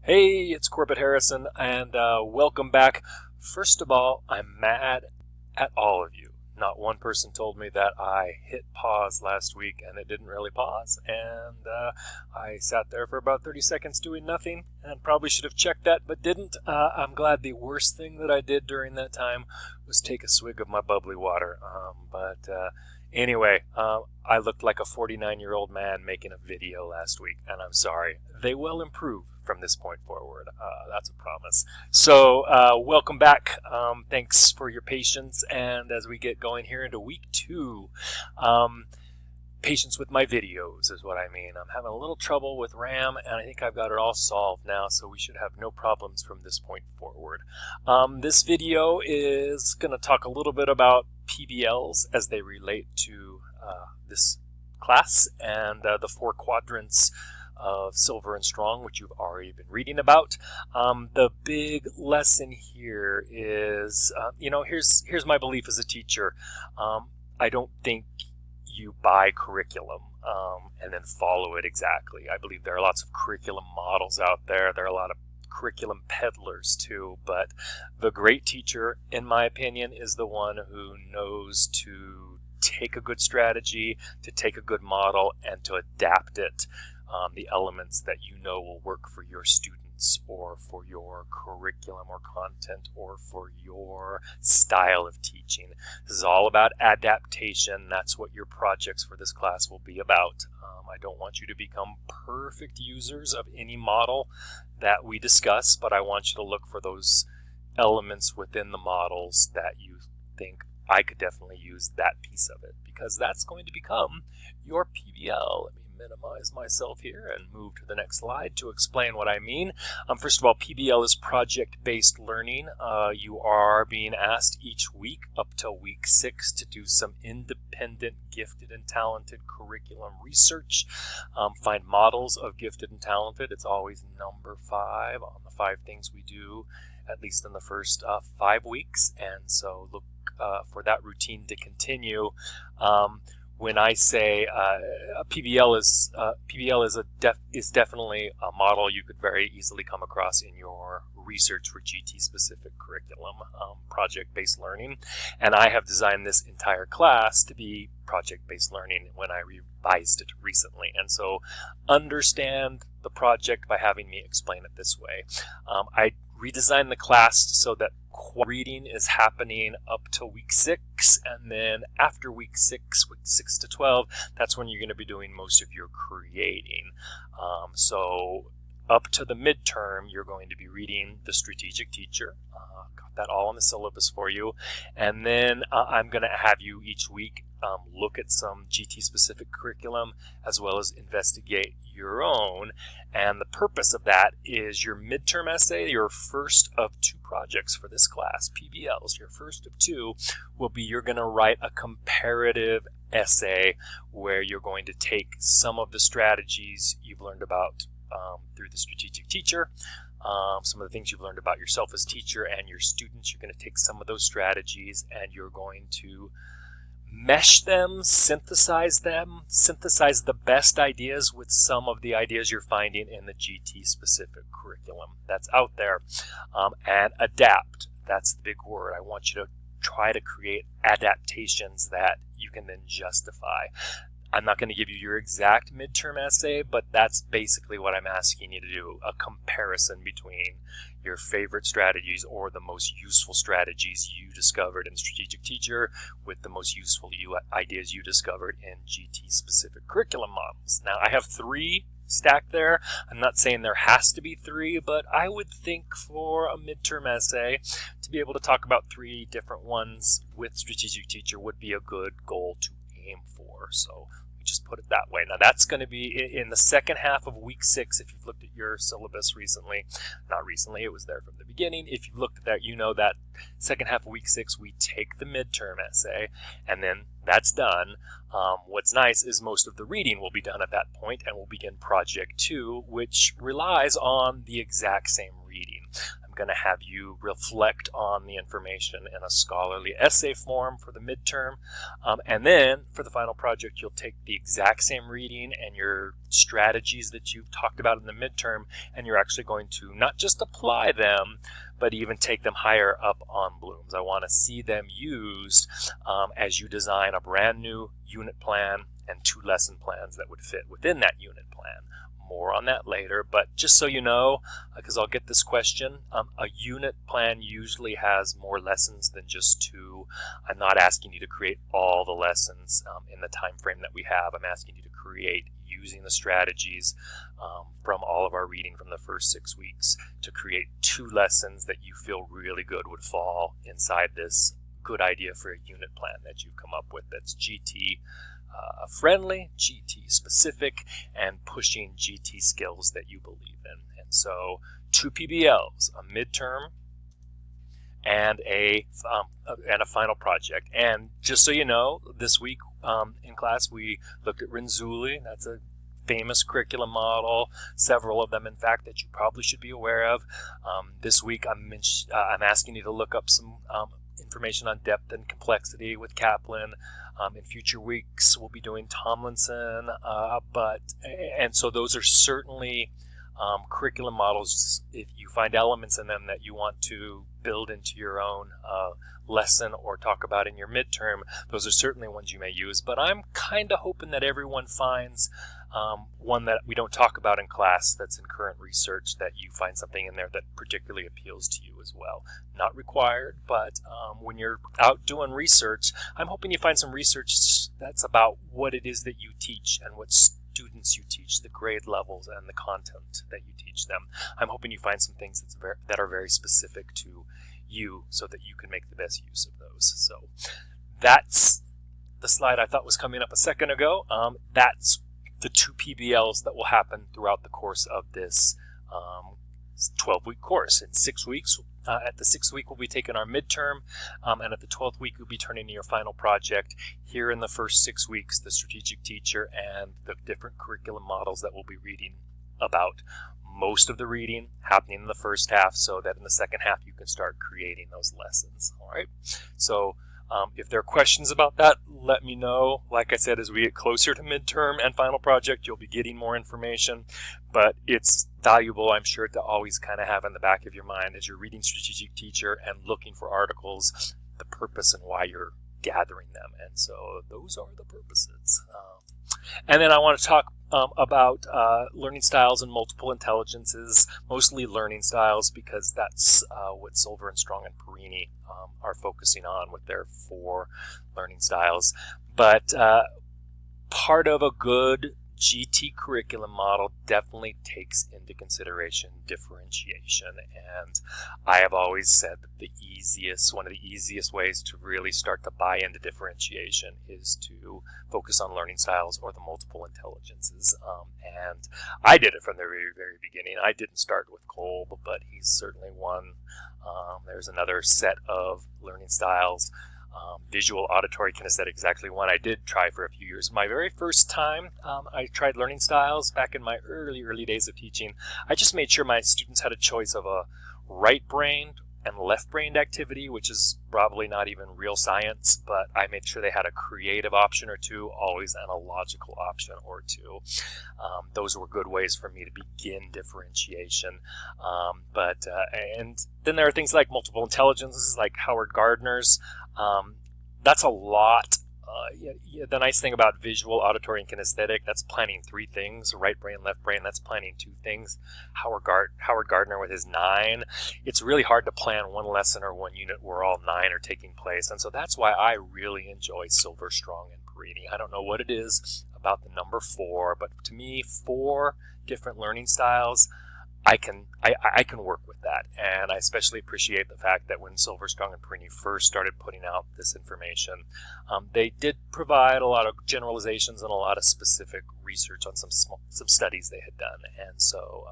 Hey, it's Corbett Harrison, and welcome back. First of all, I'm mad at all of you. Not one person told me that I hit pause last week and it didn't really pause, and I sat there for about 30 seconds doing nothing, and probably should have checked that, but didn't. I'm glad. The worst thing that I did during that time was take a swig of my bubbly water. Anyway, I looked like a 49-year-old man making a video last week, and I'm sorry. They will improve from this point forward. That's a promise. So welcome back. Thanks for your patience. And as we get going here into week 2, patience with my videos is what I mean. I'm having a little trouble with RAM, and I think I've got it all solved now, so we should have no problems from this point forward. This video is going to talk a little bit about PBLs as they relate to this class and the 4 quadrants of Silver and Strong, which you've already been reading about. The big lesson here is, here's my belief as a teacher. I don't think you buy curriculum and then follow it exactly. I believe there are lots of curriculum models out there. There are a lot of curriculum peddlers too, but the great teacher, in my opinion, is the one who knows to take a good strategy, to take a good model, and to adapt it. The elements that you know will work for your students or for your curriculum or content or for your style of teaching. This is all about adaptation. That's what your projects for this class will be about. I don't want you to become perfect users of any model that we discuss, but I want you to look for those elements within the models that you think I could definitely use that piece of it, because that's going to become your PBL. Let me minimize myself here and move to the next slide to explain what I mean. First of all, PBL is project-based learning. You are being asked each week up till week 6 to do some independent, gifted, and talented curriculum research. Find models of gifted and talented. It's always number 5 on the 5 things we do, at least in the first 5 weeks, and so look for that routine to continue. When I say PBL is definitely a model you could very easily come across in your research for GT-specific curriculum, project-based learning, and I have designed this entire class to be project-based learning when I revised it recently, and so understand the project by having me explain it this way. I redesigned the class so that reading is happening up to week 6, and then after week 6, week 6 to 12, that's when you're going to be doing most of your creating. So up to the midterm, you're going to be reading The Strategic Teacher. Got that all in the syllabus for you. And then I'm going to have you each week look at some GT-specific curriculum as well as investigate your own. And the purpose of that is your midterm essay, your first of 2 projects for this class, PBLs, your first of 2, will be you're going to write a comparative essay where you're going to take some of the strategies you've learned about through the Strategic Teacher, some of the things you've learned about yourself as teacher and your students. You're going to take some of those strategies and you're going to mesh them, synthesize the best ideas with some of the ideas you're finding in the GT-specific curriculum that's out there, and adapt. That's the big word. I want you to try to create adaptations that you can then justify. I'm not going to give you your exact midterm essay, but that's basically what I'm asking you to do, a comparison between your favorite strategies or the most useful strategies you discovered in Strategic Teacher with the most useful ideas you discovered in GT-specific curriculum models. Now, I have 3 stacked there. I'm not saying there has to be 3, but I would think for a midterm essay to be able to talk about 3 different ones with Strategic Teacher would be a good goal to aim for. So we just put it that way. Now that's going to be in the second half of week 6. If you've looked at your syllabus recently, not recently, it was there from the beginning. If you've looked at that, you know that second half of week 6 we take the midterm essay, and then that's done. What's nice is most of the reading will be done at that point, and we'll begin project 2, which relies on the exact same reading. I'm going to have you reflect on the information in a scholarly essay form for the midterm. And then for the final project, you'll take the exact same reading and your strategies that you've talked about in the midterm, and you're actually going to not just apply them, but even take them higher up on Bloom's. I want to see them used as you design a brand new unit plan and 2 lesson plans that would fit within that unit plan. More on that later, but just so you know, because I'll get this question, a unit plan usually has more lessons than just 2. I'm not asking you to create all the lessons in the time frame that we have. I'm asking you to create using the strategies from all of our reading from the first 6 weeks to create 2 lessons that you feel really good would fall inside this good idea for a unit plan that you've come up with that's GT friendly, GT specific, and pushing GT skills that you believe in. And so 2 PBLs, a midterm and a final project. And just so you know, this week in class we looked at Renzulli. That's a famous curriculum model, several of them in fact that you probably should be aware of. This week I'm asking you to look up some information on depth and complexity with Kaplan. In future weeks we'll be doing Tomlinson, and so those are certainly curriculum models. If you find elements in them that you want to build into your own lesson or talk about in your midterm, those are certainly ones you may use. But I'm kind of hoping that everyone finds one that we don't talk about in class that's in current research, that you find something in there that particularly appeals to you as well. Not required, but when you're out doing research, I'm hoping you find some research that's about what it is that you teach and what students you teach, the grade levels and the content that you teach them. I'm hoping you find some things that are very specific to you so that you can make the best use of those. So that's the slide I thought was coming up a second ago. That's the 2 PBLs that will happen throughout the course of this 12-week course. In 6 weeks, at the 6th week we'll be taking our midterm, and at the 12th week you'll be turning to your final project. Here in the first 6 weeks, the strategic teacher and the different curriculum models that we'll be reading about. Most of the reading happening in the first half, so that in the second half you can start creating those lessons. All right, so if there are questions about that, let me know. Like I said, as we get closer to midterm and final project, you'll be getting more information, but it's valuable, I'm sure, to always kind of have in the back of your mind as you're reading strategic teacher and looking for articles, the purpose and why you're gathering them. And so those are the purposes. And then I want to talk about learning styles and multiple intelligences, mostly learning styles, because that's what Silver and Strong and Perini are focusing on with their 4 learning styles. But part of a good GT curriculum model definitely takes into consideration differentiation, and I have always said that one of the easiest ways to really start to buy into differentiation is to focus on learning styles or the multiple intelligences, and I did it from the very, very beginning. I didn't start with Kolb, but he's certainly one. There's another set of learning styles. Visual, auditory, kinesthetic is actually one I did try for a few years. My very first time I tried learning styles back in my early days of teaching, I just made sure my students had a choice of a right-brained and left-brained activity, which is probably not even real science, but I made sure they had a creative option or 2, always, and a logical option or 2. Those were good ways for me to begin differentiation. And then there are things like multiple intelligences, like Howard Gardner's. That's a lot. The nice thing about visual, auditory, and kinesthetic, that's planning 3 things. Right brain, left brain, that's planning 2 things. Howard Gardner with his 9. It's really hard to plan one lesson or one unit where all 9 are taking place. And so that's why I really enjoy Silver, Strong, and Perini. I don't know what it is about the number 4, but to me, 4 different learning styles, I can work with that, and I especially appreciate the fact that when Silver, Strong, and Perini first started putting out this information, they did provide a lot of generalizations and a lot of specific research on some studies they had done. And so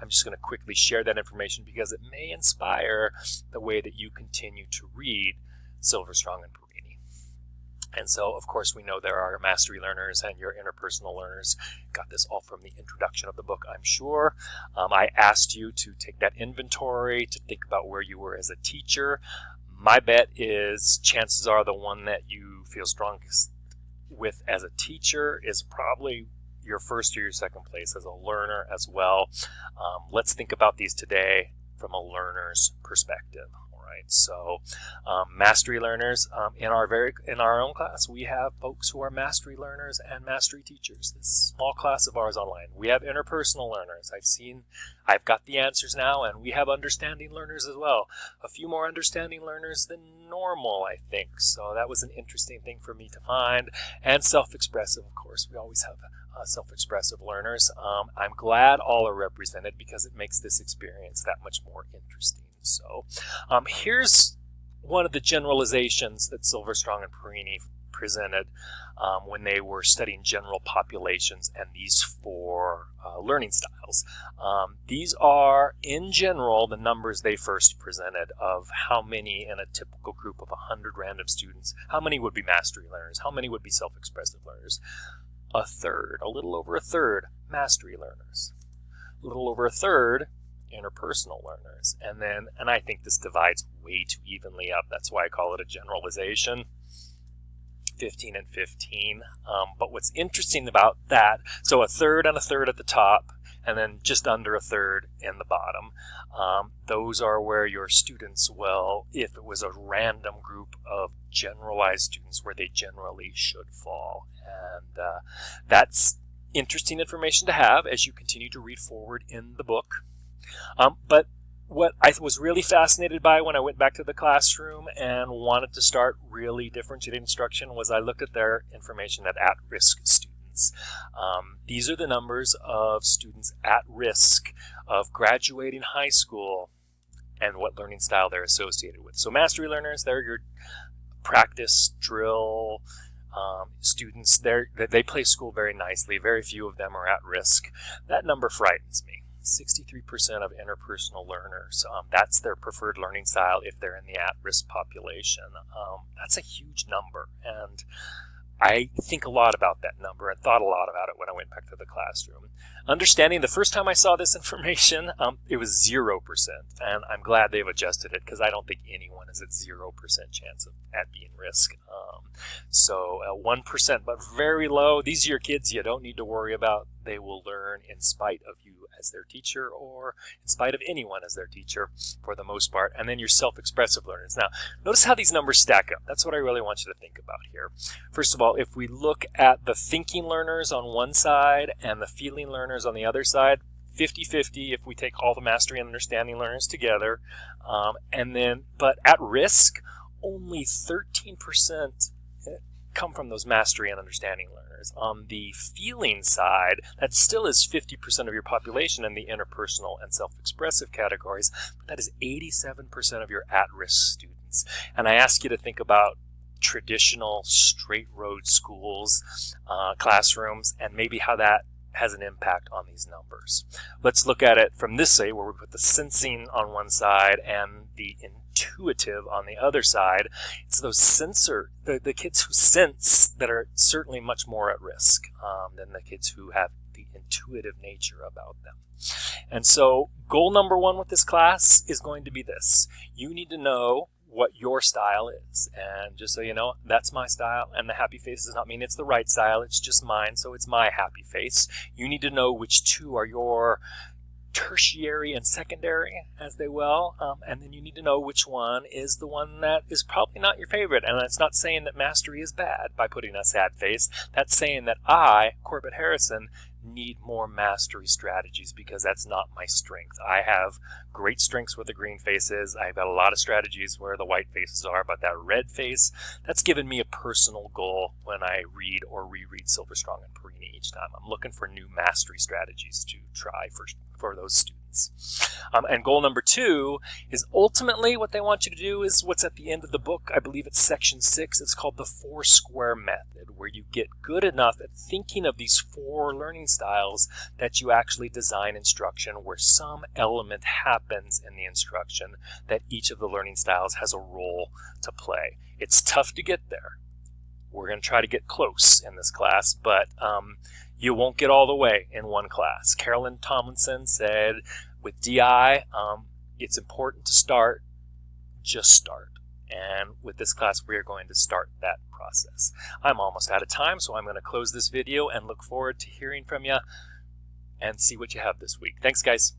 I'm just going to quickly share that information because it may inspire the way that you continue to read Silver, Strong, and Perini. And so, of course, we know there are mastery learners and your interpersonal learners. Got this all from the introduction of the book, I'm sure. I asked you to take that inventory, to think about where you were as a teacher. My bet is chances are the one that you feel strongest with as a teacher is probably your first or your second place as a learner as well. Let's think about these today from a learner's perspective. So mastery learners, in our own class, we have folks who are mastery learners and mastery teachers. This small class of ours online. We have interpersonal learners. I've got the answers now, and we have understanding learners as well. A few more understanding learners than normal, I think. So that was an interesting thing for me to find. And self-expressive, of course. We always have self-expressive learners. I'm glad all are represented because it makes this experience that much more interesting. So here's one of the generalizations that Silverstrong and Perini presented when they were studying general populations and these four learning styles. These are, in general, the numbers they first presented of how many in a typical group of 100 random students, how many would be mastery learners, how many would be self-expressive learners. A third, a little over a third, mastery learners. A little over a third, interpersonal learners. And I think this divides way too evenly up. That's why I call it a generalization. 15 and 15. But what's interesting about that, so a third and a third at the top, and then just under a third in the bottom. Those are where your students will, if it was a random group of generalized students, where they generally should fall. And that's interesting information to have as you continue to read forward in the book. But what I was really fascinated by when I went back to the classroom and wanted to start really differentiated instruction was I looked at their information at-risk students. These are the numbers of students at risk of graduating high school and what learning style they're associated with. So mastery learners, they're your practice, drill students. They play school very nicely. Very few of them are at risk. That number frightens me. 63% of interpersonal learners, that's their preferred learning style if they're in the at-risk population. That's a huge number, and I think a lot about that number and thought a lot about it when I went back to the classroom. Understanding the first time I saw this information, it was 0%, and I'm glad they've adjusted it because I don't think anyone is at 0% chance at being risk. So 1%, but very low. These are your kids you don't need to worry about. They will learn in spite of you as their teacher or in spite of anyone as their teacher for the most part. And then your self-expressive learners. Now, notice how these numbers stack up. That's what I really want you to think about here. First of all, if we look at the thinking learners on one side and the feeling learners on the other side, 50-50 if we take all the mastery and understanding learners together. But at risk, only 13% come from those mastery and understanding learners. On the feeling side, that still is 50% of your population in the interpersonal and self-expressive categories, but that is 87% of your at-risk students. And I ask you to think about traditional straight road schools, classrooms, and maybe how that has an impact on these numbers. Let's look at it from this side, where we put the sensing on one side and the intuitive on the other side. It's those the kids who sense that are certainly much more at risk than the kids who have the intuitive nature about them. And so goal number one with this class is going to be this. You need to know what your style is. And just so you know, that's my style, and the happy face does not mean it's the right style, it's just mine, so it's my happy face. You need to know which two are your tertiary and secondary, as they will, and then you need to know which one is the one that is probably not your favorite. And that's not saying that mastery is bad by putting a sad face. That's saying that I, Corbett Harrison, need more mastery strategies because that's not my strength. I have great strengths where the green face is. I've got a lot of strategies where the white faces are, but that red face, that's given me a personal goal when I read or reread Silverstrong and Perini each time. I'm looking for new mastery strategies to try for those students. And goal number two is ultimately what they want you to do is what's at the end of the book. I believe it's section 6. It's called the 4 square method, where you get good enough at thinking of these 4 learning styles that you actually design instruction where some element happens in the instruction that each of the learning styles has a role to play. It's tough to get there. We're going to try to get close in this class, but you won't get all the way in one class. Carolyn Tomlinson said with DI, it's important to start, just start. And with this class, we are going to start that process. I'm almost out of time, so I'm going to close this video and look forward to hearing from you and see what you have this week. Thanks, guys.